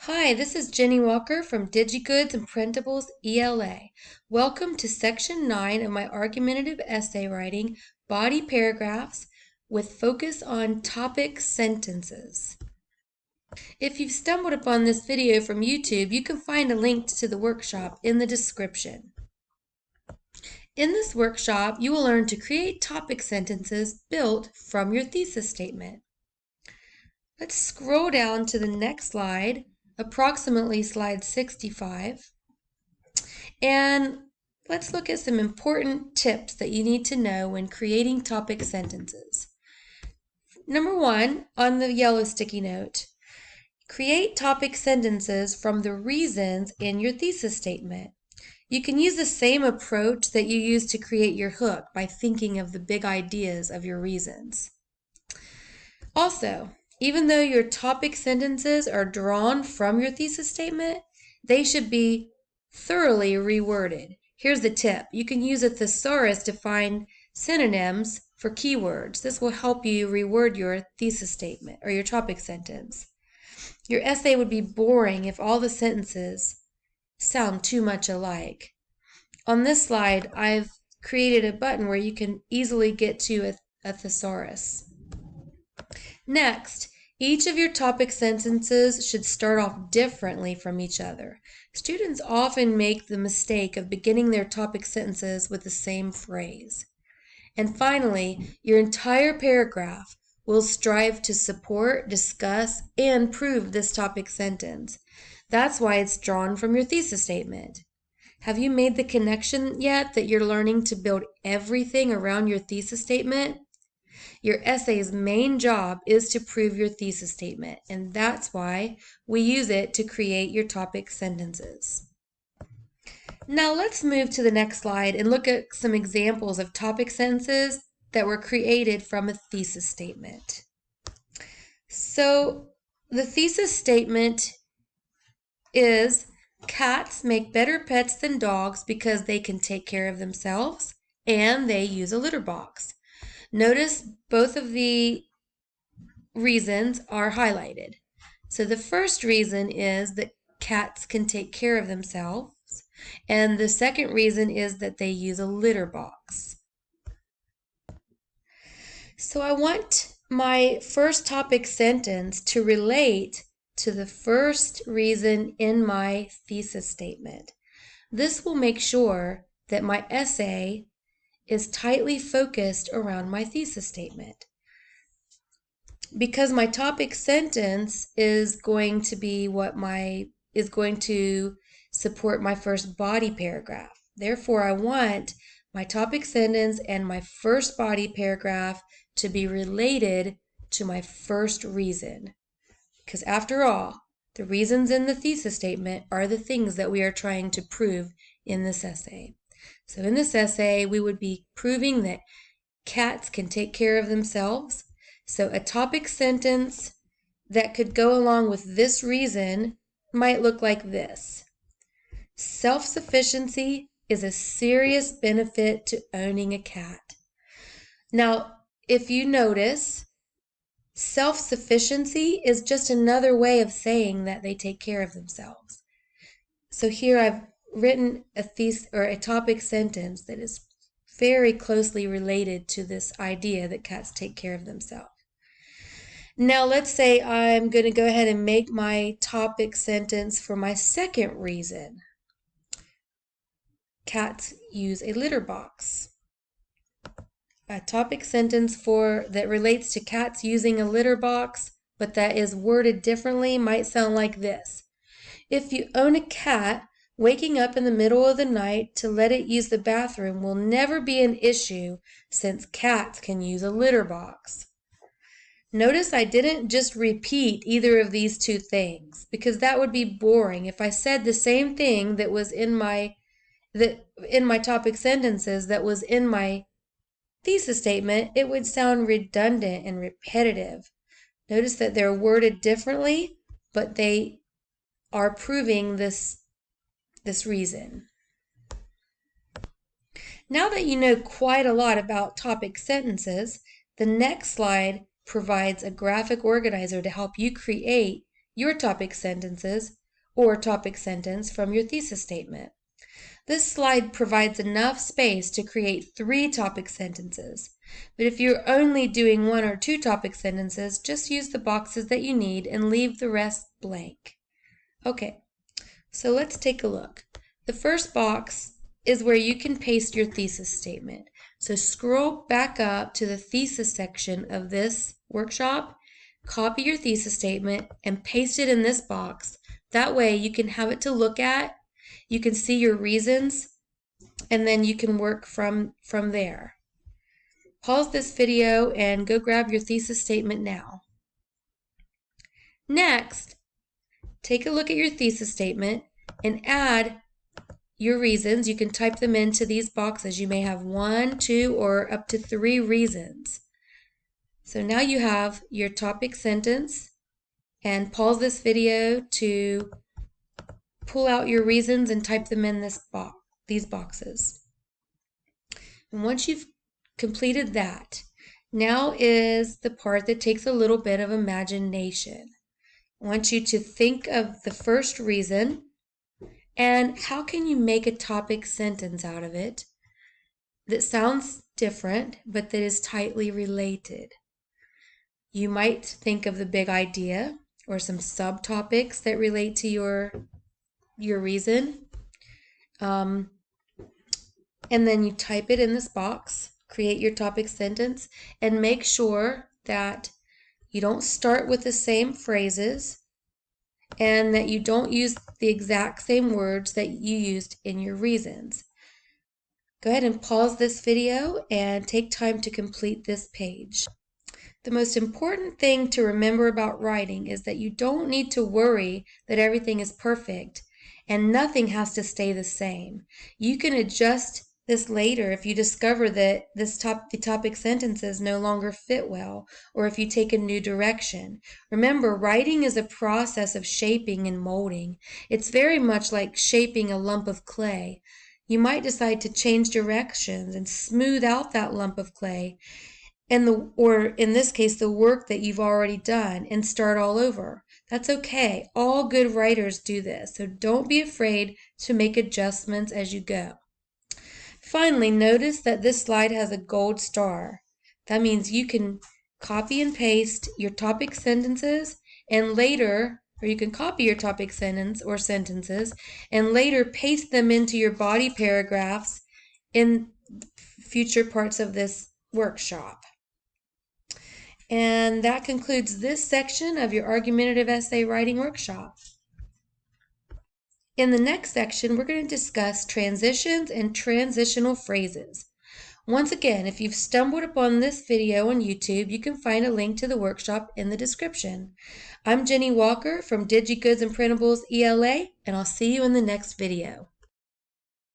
Hi, this is Jenny Walker from DigiGoods and Printables ELA. Welcome to Section 9 of my argumentative essay writing, Body Paragraphs, with focus on topic sentences. If you've stumbled upon this video from YouTube, you can find a link to the workshop in the description. In this workshop, you will learn to create topic sentences built from your thesis statement. Let's scroll down to the next slide, approximately slide 65, and let's look at some important tips that you need to know when creating topic sentences. Number 1, on the yellow sticky note, create topic sentences from the reasons in your thesis statement. You can use the same approach that you use to create your hook by thinking of the big ideas of your reasons. Also, even though your topic sentences are drawn from your thesis statement, they should be thoroughly reworded. Here's the tip. You can use a thesaurus to find synonyms for keywords. This will help you reword your thesis statement or your topic sentence. Your essay would be boring if all the sentences sound too much alike. On this slide, I've created a button where you can easily get to a thesaurus. Next, each of your topic sentences should start off differently from each other. Students often make the mistake of beginning their topic sentences with the same phrase. And finally, your entire paragraph will strive to support, discuss, and prove this topic sentence. That's why it's drawn from your thesis statement. Have you made the connection yet that you're learning to build everything around your thesis statement? Your essay's main job is to prove your thesis statement, and that's why we use it to create your topic sentences. Now let's move to the next slide and look at some examples of topic sentences that were created from a thesis statement. So the thesis statement is, cats make better pets than dogs because they can take care of themselves and they use a litter box. Notice both of the reasons are highlighted. So the first reason is that cats can take care of themselves, and the second reason is that they use a litter box. So I want my first topic sentence to relate to the first reason in my thesis statement. This will make sure that my essay is tightly focused around my thesis statement. Because my topic sentence is going to be is going to support my first body paragraph. Therefore, I want my topic sentence and my first body paragraph to be related to my first reason. Because after all, the reasons in the thesis statement are the things that we are trying to prove in this essay. So in this essay, we would be proving that cats can take care of themselves. So a topic sentence that could go along with this reason might look like this. Self-sufficiency is a serious benefit to owning a cat. Now, if you notice, self-sufficiency is just another way of saying that they take care of themselves. So here I've written a topic sentence that is very closely related to this idea that cats take care of themselves. Now let's say I'm going to go ahead and make my topic sentence for my second reason. Cats use a litter box. A topic sentence that relates to cats using a litter box, but that is worded differently, might sound like this. If you own a cat, waking up in the middle of the night to let it use the bathroom will never be an issue since cats can use a litter box. Notice I didn't just repeat either of these two things because that would be boring. If I said the same thing that was in my topic sentences that was in my thesis statement, it would sound redundant and repetitive. Notice that they're worded differently, but they are proving this reason. Now that you know quite a lot about topic sentences, the next slide provides a graphic organizer to help you create your topic sentences or topic sentence from your thesis statement. This slide provides enough space to create 3 topic sentences, but if you're only doing 1 or 2 topic sentences, just use the boxes that you need and leave the rest blank. Okay, so let's take a look. The first box is where you can paste your thesis statement. So scroll back up to the thesis section of this workshop, copy your thesis statement, and paste it in this box. That way you can have it to look at, you can see your reasons, and then you can work from there. Pause this video and go grab your thesis statement now. Next, take a look at your thesis statement and add your reasons. You can type them into these boxes. You may have 1, 2, or up to 3 reasons. So now you have your topic sentence, and pause this video to pull out your reasons and type them in these boxes. And once you've completed that, now is the part that takes a little bit of imagination. I want you to think of the first reason and how can you make a topic sentence out of it that sounds different but that is tightly related. You might think of the big idea or some subtopics that relate to your reason. And then you type it in this box, create your topic sentence, and make sure that you don't start with the same phrases and that you don't use the exact same words that you used in your reasons. Go ahead and pause this video and take time to complete this page. The most important thing to remember about writing is that you don't need to worry that everything is perfect and nothing has to stay the same. You can adjust this later if you discover that the topic sentences no longer fit well, or if you take a new direction. Remember, writing is a process of shaping and molding. It's very much like shaping a lump of clay. You might decide to change directions and smooth out that lump of clay, or in this case, the work that you've already done, and start all over. That's okay. All good writers do this, so don't be afraid to make adjustments as you go. Finally, notice that this slide has a gold star. That means you can copy and paste your topic sentences and later, or you can copy your topic sentence or sentences and later paste them into your body paragraphs in future parts of this workshop. And that concludes this section of your argumentative essay writing workshop. In the next section, we're going to discuss transitions and transitional phrases. Once again, if you've stumbled upon this video on YouTube, you can find a link to the workshop in the description. I'm Jenny Walker from DigiGoods and Printables ELA, and I'll see you in the next video.